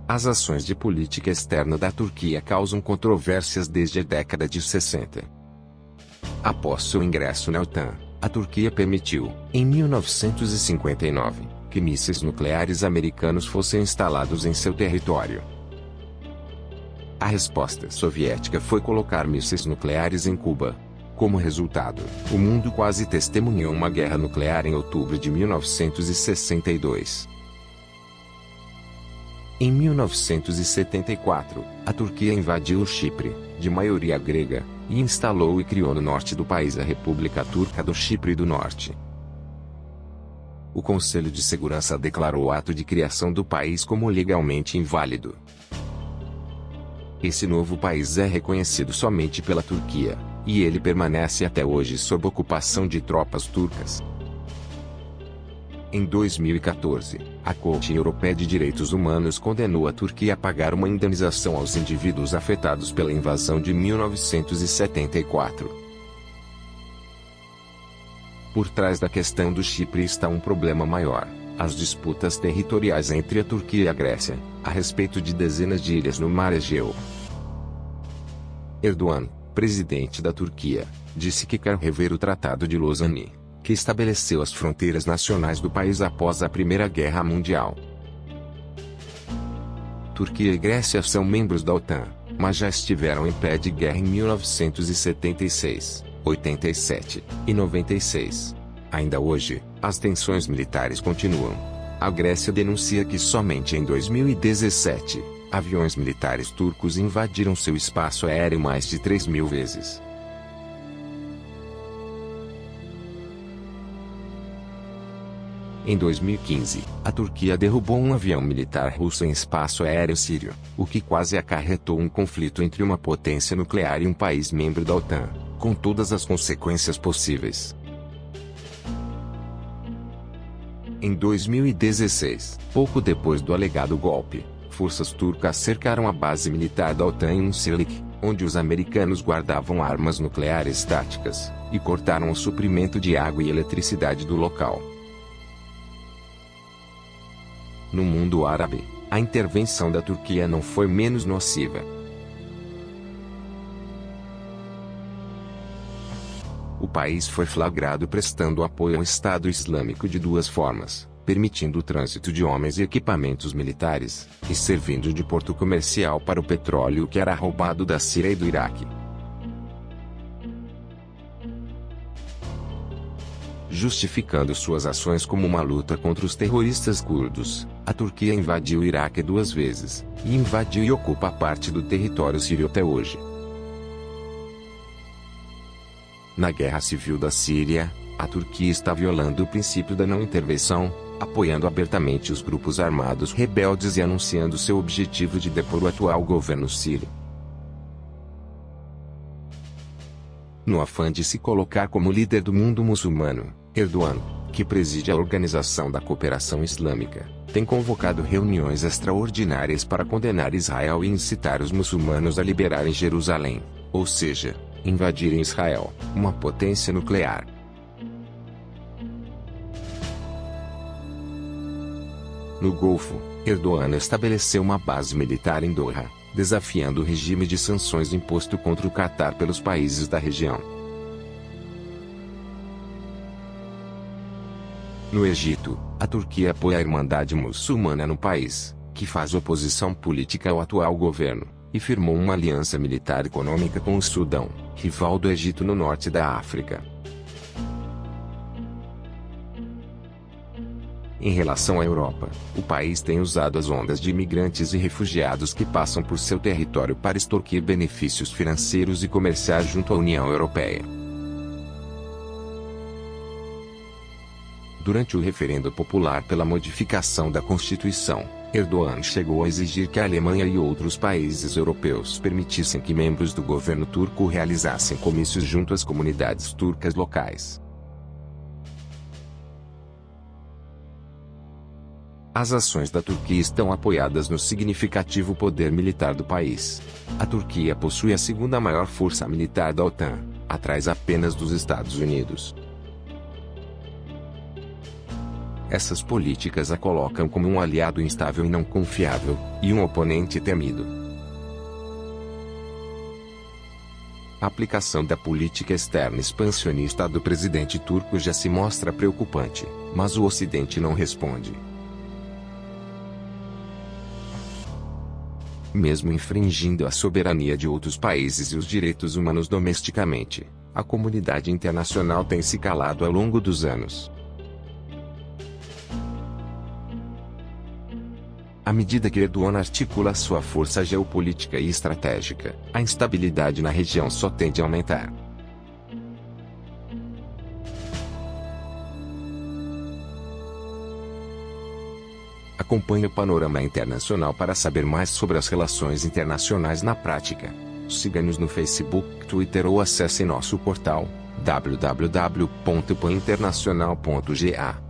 As ações de política externa da Turquia causam controvérsias desde a década de 60. Após seu ingresso na OTAN, a Turquia permitiu, em 1959, que mísseis nucleares americanos fossem instalados em seu território. A resposta soviética foi colocar mísseis nucleares em Cuba. Como resultado, o mundo quase testemunhou uma guerra nuclear em outubro de 1962. Em 1974, a Turquia invadiu o Chipre, de maioria grega, e instalou e criou no norte do país a República Turca do Chipre do Norte. O Conselho de Segurança declarou o ato de criação do país como legalmente inválido. Esse novo país é reconhecido somente pela Turquia, e ele permanece até hoje sob ocupação de tropas turcas. Em 2014, a Corte Europeia de Direitos Humanos condenou a Turquia a pagar uma indenização aos indivíduos afetados pela invasão de 1974. Por trás da questão do Chipre está um problema maior: as disputas territoriais entre a Turquia e a Grécia, a respeito de dezenas de ilhas no Mar Egeu. Erdogan, presidente da Turquia, disse que quer rever o Tratado de Lausanne, que estabeleceu as fronteiras nacionais do país após a Primeira Guerra Mundial. Turquia e Grécia são membros da OTAN, mas já estiveram em pé de guerra em 1976, 87 e 96. Ainda hoje, as tensões militares continuam. A Grécia denuncia que somente em 2017, aviões militares turcos invadiram seu espaço aéreo mais de 3.000 vezes. Em 2015, a Turquia derrubou um avião militar russo em espaço aéreo sírio, o que quase acarretou um conflito entre uma potência nuclear e um país membro da OTAN, com todas as consequências possíveis. Em 2016, pouco depois do alegado golpe, forças turcas cercaram a base militar da OTAN em Incirlik, onde os americanos guardavam armas nucleares táticas, e cortaram o suprimento de água e eletricidade do local. No mundo árabe, a intervenção da Turquia não foi menos nociva. O país foi flagrado prestando apoio ao Estado Islâmico de duas formas: permitindo o trânsito de homens e equipamentos militares, e servindo de porto comercial para o petróleo que era roubado da Síria e do Iraque. Justificando suas ações como uma luta contra os terroristas curdos, a Turquia invadiu o Iraque 2 vezes, e invadiu e ocupa parte do território sírio até hoje. Na guerra civil da Síria, a Turquia está violando o princípio da não intervenção, apoiando abertamente os grupos armados rebeldes e anunciando seu objetivo de depor o atual governo sírio. No afã de se colocar como líder do mundo muçulmano, Erdogan, que preside a Organização da Cooperação Islâmica, tem convocado reuniões extraordinárias para condenar Israel e incitar os muçulmanos a liberarem Jerusalém, ou seja, invadirem Israel, uma potência nuclear. No Golfo, Erdogan estabeleceu uma base militar em Doha, desafiando o regime de sanções imposto contra o Catar pelos países da região. No Egito, a Turquia apoia a Irmandade Muçulmana no país, que faz oposição política ao atual governo, e firmou uma aliança militar e econômica com o Sudão, rival do Egito no norte da África. Em relação à Europa, o país tem usado as ondas de imigrantes e refugiados que passam por seu território para extorquir benefícios financeiros e comerciais junto à União Europeia. Durante o referendo popular pela modificação da Constituição, Erdogan chegou a exigir que a Alemanha e outros países europeus permitissem que membros do governo turco realizassem comícios junto às comunidades turcas locais. As ações da Turquia estão apoiadas no significativo poder militar do país. A Turquia possui a segunda maior força militar da OTAN, atrás apenas dos Estados Unidos. Essas políticas a colocam como um aliado instável e não confiável, e um oponente temido. A aplicação da política externa expansionista do presidente turco já se mostra preocupante, mas o Ocidente não responde. Mesmo infringindo a soberania de outros países e os direitos humanos domesticamente, a comunidade internacional tem se calado ao longo dos anos. À medida que Erdogan articula sua força geopolítica e estratégica, a instabilidade na região só tende a aumentar. Acompanhe o panorama internacional para saber mais sobre as relações internacionais na prática. Siga-nos no Facebook, Twitter ou acesse nosso portal www.paninternacional.ga.